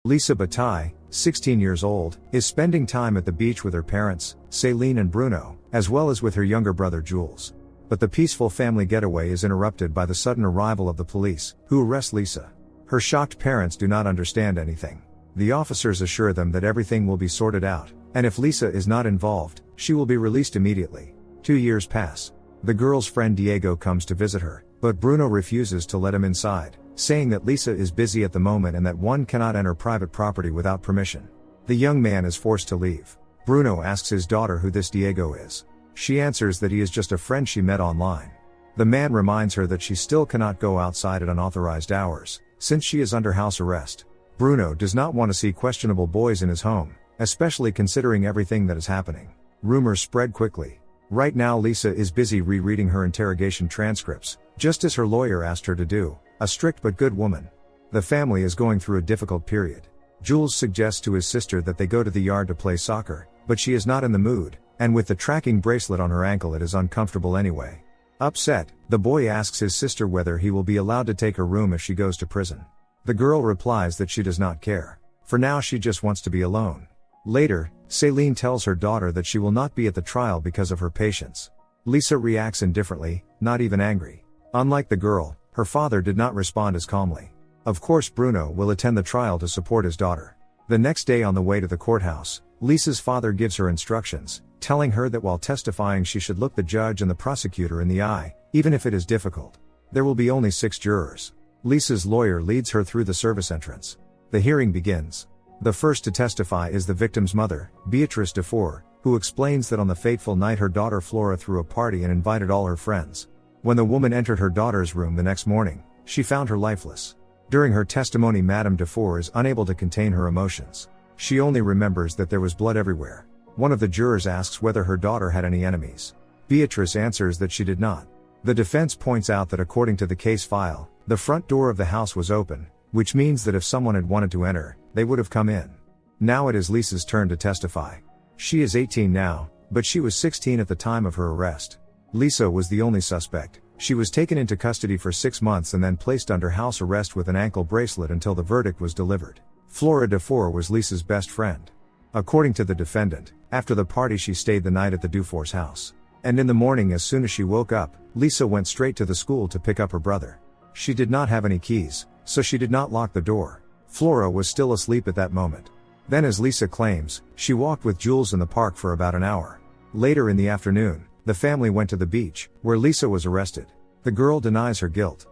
Lise Bataille, 16 years old, is spending time at the beach with her parents, Céline and Bruno, as well as with her younger brother Jules. But the peaceful family getaway is interrupted by the sudden arrival of the police, who arrest Lise. Her shocked parents do not understand anything. The officers assure them that everything will be sorted out, and if Lise is not involved, she will be released immediately. 2 years pass. The girl's friend Diego comes to visit her, but Bruno refuses to let him inside, saying that Lise is busy at the moment and that one cannot enter private property without permission. The young man is forced to leave. Bruno asks his daughter who this Diego is. She answers that he is just a friend she met online. The man reminds her that she still cannot go outside at unauthorized hours, since she is under house arrest. Bruno does not want to see questionable boys in his home, especially considering everything that is happening. Rumors spread quickly. Right now Lise is busy rereading her interrogation transcripts, just as her lawyer asked her to do, a strict but good woman. The family is going through a difficult period. Jules suggests to his sister that they go to the yard to play soccer, but she is not in the mood, and with the tracking bracelet on her ankle it is uncomfortable anyway. Upset, the boy asks his sister whether he will be allowed to take her room if she goes to prison. The girl replies that she does not care. For now she just wants to be alone. Later, Céline tells her daughter that she will not be at the trial because of her patience. Lise reacts indifferently, not even angry. Unlike the girl, her father did not respond as calmly. Of course Bruno will attend the trial to support his daughter. The next day on the way to the courthouse, Lise's father gives her instructions, telling her that while testifying she should look the judge and the prosecutor in the eye, even if it is difficult. There will be only 6 jurors. Lise's lawyer leads her through the service entrance. The hearing begins. The first to testify is the victim's mother, Béatrice Dufour, who explains that on the fateful night her daughter Flora threw a party and invited all her friends. When the woman entered her daughter's room the next morning, she found her lifeless. During her testimony Madame Dufour is unable to contain her emotions. She only remembers that there was blood everywhere. One of the jurors asks whether her daughter had any enemies. Béatrice answers that she did not. The defense points out that according to the case file, the front door of the house was open, which means that if someone had wanted to enter, they would have come in. Now it is Lise's turn to testify. She is 18 now, but she was 16 at the time of her arrest. Lise was the only suspect. She was taken into custody for 6 months and then placed under house arrest with an ankle bracelet until the verdict was delivered. Flora Dufour was Lise's best friend. According to the defendant, after the party she stayed the night at the Dufour's house. And in the morning as soon as she woke up, Lise went straight to the school to pick up her brother. She did not have any keys, so she did not lock the door. Flora was still asleep at that moment. Then, as Lise claims, she walked with Jules in the park for about an hour. Later in the afternoon, the family went to the beach, where Lise was arrested. The girl denies her guilt.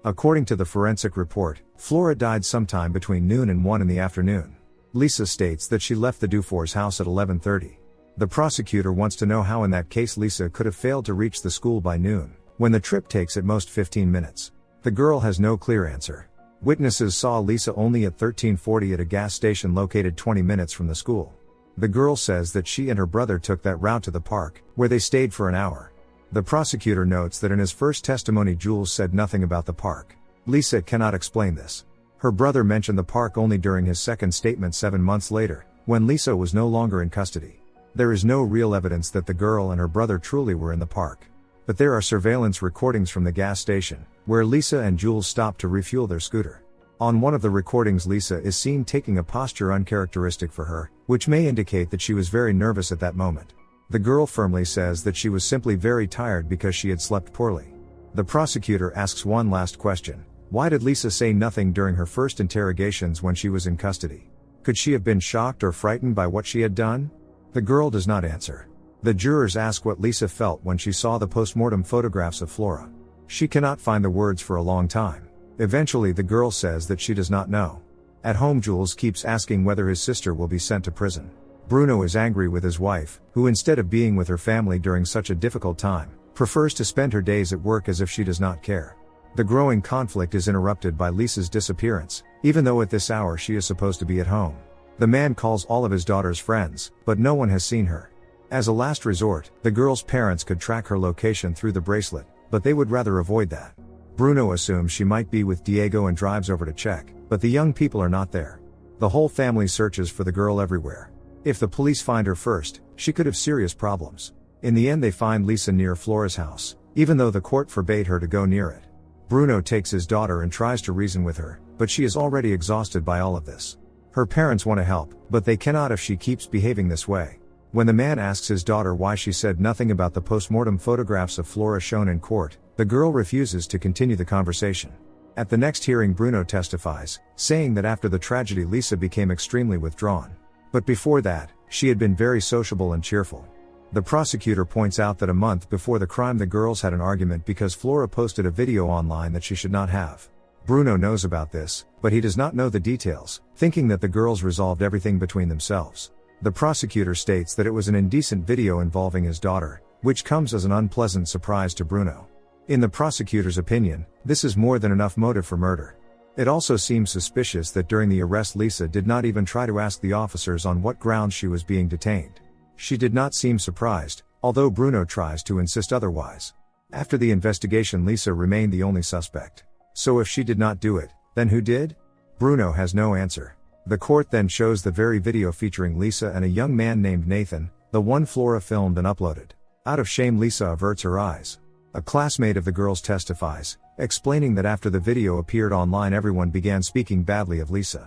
According to the forensic report, Flora died sometime between noon and 1 in the afternoon. Lise states that she left the Dufour's house at 11:30. The prosecutor wants to know how in that case Lise could have failed to reach the school by noon, when the trip takes at most 15 minutes. The girl has no clear answer. Witnesses saw Lise only at 13:40 at a gas station located 20 minutes from the school. The girl says that she and her brother took that route to the park, where they stayed for an hour. The prosecutor notes that in his first testimony Jules said nothing about the park. Lise cannot explain this. Her brother mentioned the park only during his second statement 7 months later, when Lise was no longer in custody. There is no real evidence that the girl and her brother truly were in the park. But there are surveillance recordings from the gas station, where Lise and Jules stopped to refuel their scooter. On one of the recordings Lise is seen taking a posture uncharacteristic for her, which may indicate that she was very nervous at that moment. The girl firmly says that she was simply very tired because she had slept poorly. The prosecutor asks one last question. Why did Lise say nothing during her first interrogations when she was in custody? Could she have been shocked or frightened by what she had done? The girl does not answer. The jurors ask what Lise felt when she saw the post-mortem photographs of Flora. She cannot find the words for a long time. Eventually the girl says that she does not know. At home Jules keeps asking whether his sister will be sent to prison. Bruno is angry with his wife, who instead of being with her family during such a difficult time, prefers to spend her days at work as if she does not care. The growing conflict is interrupted by Lise's disappearance, even though at this hour she is supposed to be at home. The man calls all of his daughter's friends, but no one has seen her. As a last resort, the girl's parents could track her location through the bracelet, but they would rather avoid that. Bruno assumes she might be with Diego and drives over to check, but the young people are not there. The whole family searches for the girl everywhere. If the police find her first, she could have serious problems. In the end they find Lise near Flora's house, even though the court forbade her to go near it. Bruno takes his daughter and tries to reason with her, but she is already exhausted by all of this. Her parents want to help, but they cannot if she keeps behaving this way. When the man asks his daughter why she said nothing about the post-mortem photographs of Flora shown in court, the girl refuses to continue the conversation. At the next hearing, Bruno testifies, saying that after the tragedy Lise became extremely withdrawn. But before that, she had been very sociable and cheerful. The prosecutor points out that a month before the crime the girls had an argument because Flora posted a video online that she should not have. Bruno knows about this, but he does not know the details, thinking that the girls resolved everything between themselves. The prosecutor states that it was an indecent video involving his daughter, which comes as an unpleasant surprise to Bruno. In the prosecutor's opinion, this is more than enough motive for murder. It also seems suspicious that during the arrest Lise did not even try to ask the officers on what grounds she was being detained. She did not seem surprised, although Bruno tries to insist otherwise. After the investigation, Lise remained the only suspect. So if she did not do it, then who did? Bruno has no answer. The court then shows the very video featuring Lise and a young man named Nathan, the one Flora filmed and uploaded. Out of shame, Lise averts her eyes. A classmate of the girls testifies, explaining that after the video appeared online everyone began speaking badly of Lise.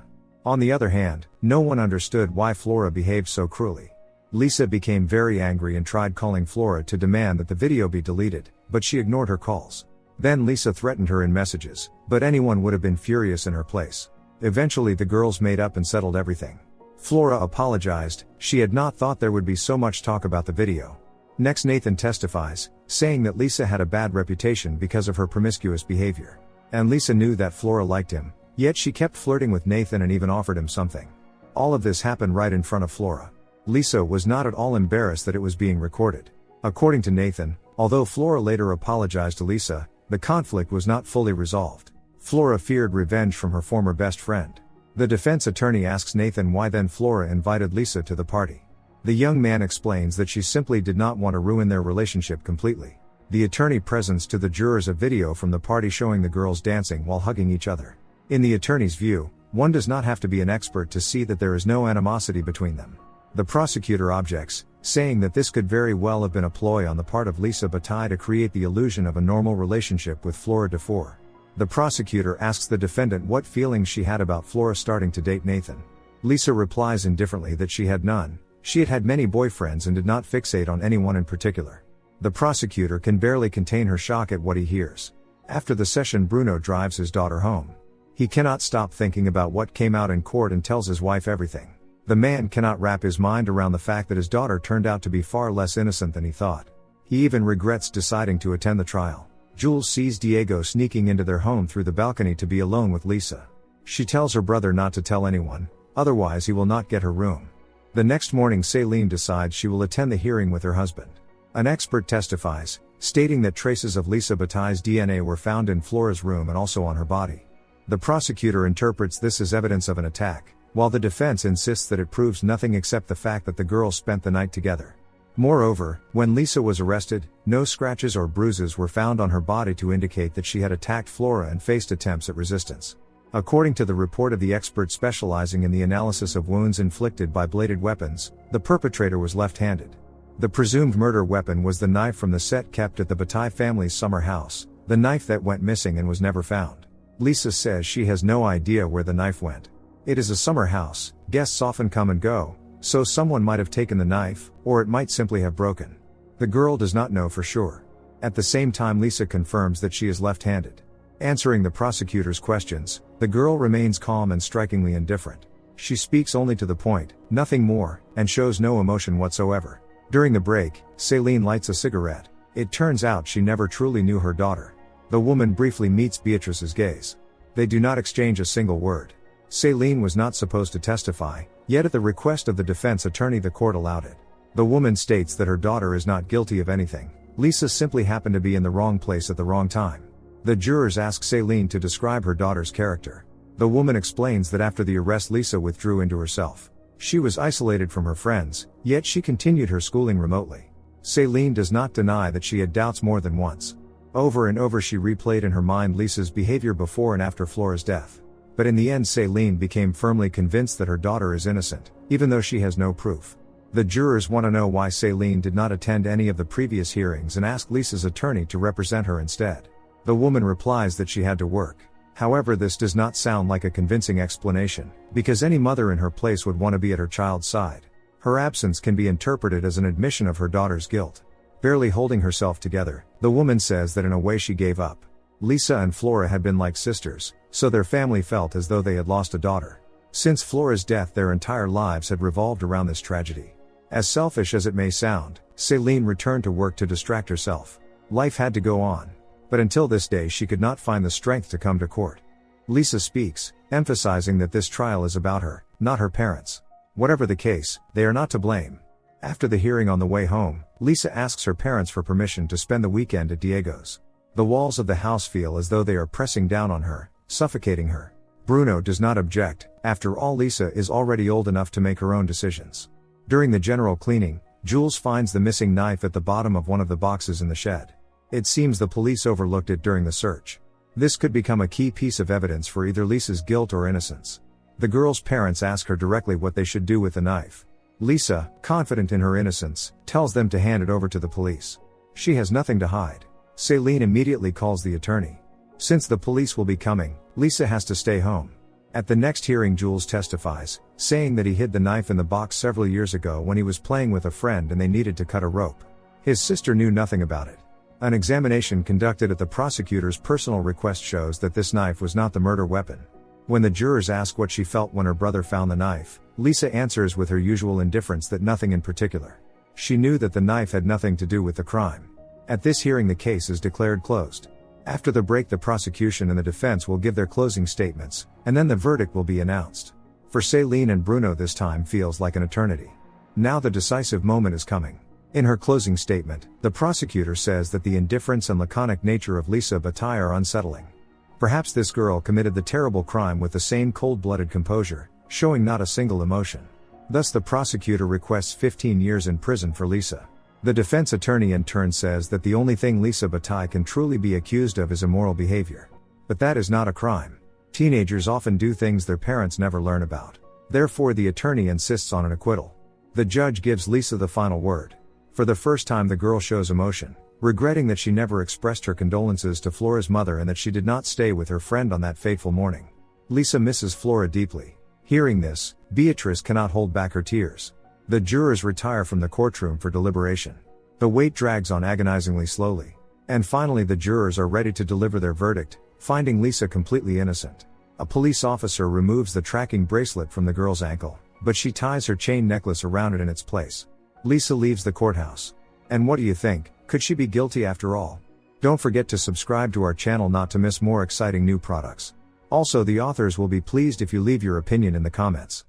On the other hand, no one understood why Flora behaved so cruelly. Lise became very angry and tried calling Flora to demand that the video be deleted, but she ignored her calls. Then Lise threatened her in messages, but anyone would have been furious in her place. Eventually the girls made up and settled everything. Flora apologized, she had not thought there would be so much talk about the video. Next, Nathan testifies, saying that Lise had a bad reputation because of her promiscuous behavior. And Lise knew that Flora liked him, yet she kept flirting with Nathan and even offered him something. All of this happened right in front of Flora. Lise was not at all embarrassed that it was being recorded. According to Nathan, although Flora later apologized to Lise, the conflict was not fully resolved. Flora feared revenge from her former best friend. The defense attorney asks Nathan why then Flora invited Lise to the party. The young man explains that she simply did not want to ruin their relationship completely. The attorney presents to the jurors a video from the party showing the girls dancing while hugging each other. In the attorney's view, one does not have to be an expert to see that there is no animosity between them. The prosecutor objects, saying that this could very well have been a ploy on the part of Lise Bataille to create the illusion of a normal relationship with Flora Dufour. The prosecutor asks the defendant what feelings she had about Flora starting to date Nathan. Lise replies indifferently that she had none. She had had many boyfriends and did not fixate on anyone in particular. The prosecutor can barely contain her shock at what he hears. After the session, Bruno drives his daughter home. He cannot stop thinking about what came out in court and tells his wife everything. The man cannot wrap his mind around the fact that his daughter turned out to be far less innocent than he thought. He even regrets deciding to attend the trial. Jules sees Diego sneaking into their home through the balcony to be alone with Lise. She tells her brother not to tell anyone, otherwise he will not get her room. The next morning, Céline decides she will attend the hearing with her husband. An expert testifies, stating that traces of Lise Bataille's DNA were found in Flora's room and also on her body. The prosecutor interprets this as evidence of an attack, while the defense insists that it proves nothing except the fact that the girls spent the night together. Moreover, when Lise was arrested, no scratches or bruises were found on her body to indicate that she had attacked Flora and faced attempts at resistance. According to the report of the expert specializing in the analysis of wounds inflicted by bladed weapons, the perpetrator was left-handed. The presumed murder weapon was the knife from the set kept at the Bataille family's summer house, the knife that went missing and was never found. Lise says she has no idea where the knife went. It is a summer house, guests often come and go, so someone might have taken the knife, or it might simply have broken. The girl does not know for sure. At the same time, Lise confirms that she is left-handed. Answering the prosecutor's questions, the girl remains calm and strikingly indifferent. She speaks only to the point, nothing more, and shows no emotion whatsoever. During the break, Céline lights a cigarette. It turns out she never truly knew her daughter. The woman briefly meets Beatrice's gaze. They do not exchange a single word. Céline was not supposed to testify, yet at the request of the defense attorney the court allowed it. The woman states that her daughter is not guilty of anything. Lise simply happened to be in the wrong place at the wrong time. The jurors ask Céline to describe her daughter's character. The woman explains that after the arrest Lise withdrew into herself. She was isolated from her friends, yet she continued her schooling remotely. Céline does not deny that she had doubts more than once. Over and over she replayed in her mind Lise's behavior before and after Flora's death. But in the end Céline became firmly convinced that her daughter is innocent, even though she has no proof. The jurors want to know why Céline did not attend any of the previous hearings and ask Lise's attorney to represent her instead. The woman replies that she had to work. However, this does not sound like a convincing explanation, because any mother in her place would want to be at her child's side. Her absence can be interpreted as an admission of her daughter's guilt. Barely holding herself together, the woman says that in a way she gave up. Lisa and Flora had been like sisters, so their family felt as though they had lost a daughter. Since Flora's death, their entire lives had revolved around this tragedy. As selfish as it may sound, Celine returned to work to distract herself. Life had to go on. But until this day she could not find the strength to come to court. Lisa speaks, emphasizing that this trial is about her, not her parents. Whatever the case, they are not to blame. After the hearing on the way home, Lisa asks her parents for permission to spend the weekend at Diego's. The walls of the house feel as though they are pressing down on her, suffocating her. Bruno does not object. After all, Lisa is already old enough to make her own decisions. During the general cleaning, Jules finds the missing knife at the bottom of one of the boxes in the shed. It seems the police overlooked it during the search. This could become a key piece of evidence for either Lisa's guilt or innocence. The girl's parents ask her directly what they should do with the knife. Lisa, confident in her innocence, tells them to hand it over to the police. She has nothing to hide. Celine immediately calls the attorney. Since the police will be coming, Lisa has to stay home. At the next hearing, Jules testifies, saying that he hid the knife in the box several years ago when he was playing with a friend and they needed to cut a rope. His sister knew nothing about it. An examination conducted at the prosecutor's personal request shows that this knife was not the murder weapon. When the jurors ask what she felt when her brother found the knife, Lisa answers with her usual indifference that nothing in particular. She knew that the knife had nothing to do with the crime. At this hearing, the case is declared closed. After the break, the prosecution and the defense will give their closing statements, and then the verdict will be announced. For Celine and Bruno, this time feels like an eternity. Now the decisive moment is coming. In her closing statement, the prosecutor says that the indifference and laconic nature of Lise Bataille are unsettling. Perhaps this girl committed the terrible crime with the same cold-blooded composure, showing not a single emotion. Thus the prosecutor requests 15 years in prison for Lisa. The defense attorney in turn says that the only thing Lise Bataille can truly be accused of is immoral behavior. But that is not a crime. Teenagers often do things their parents never learn about. Therefore the attorney insists on an acquittal. The judge gives Lisa the final word. For the first time the girl shows emotion, regretting that she never expressed her condolences to Flora's mother and that she did not stay with her friend on that fateful morning. Lisa misses Flora deeply. Hearing this, Beatrice cannot hold back her tears. The jurors retire from the courtroom for deliberation. The wait drags on agonizingly slowly. And finally the jurors are ready to deliver their verdict, finding Lisa completely innocent. A police officer removes the tracking bracelet from the girl's ankle, but she ties her chain necklace around it in its place. Lisa leaves the courthouse. And what do you think? Could she be guilty after all? Don't forget to subscribe to our channel not to miss more exciting new products. Also, the authors will be pleased if you leave your opinion in the comments.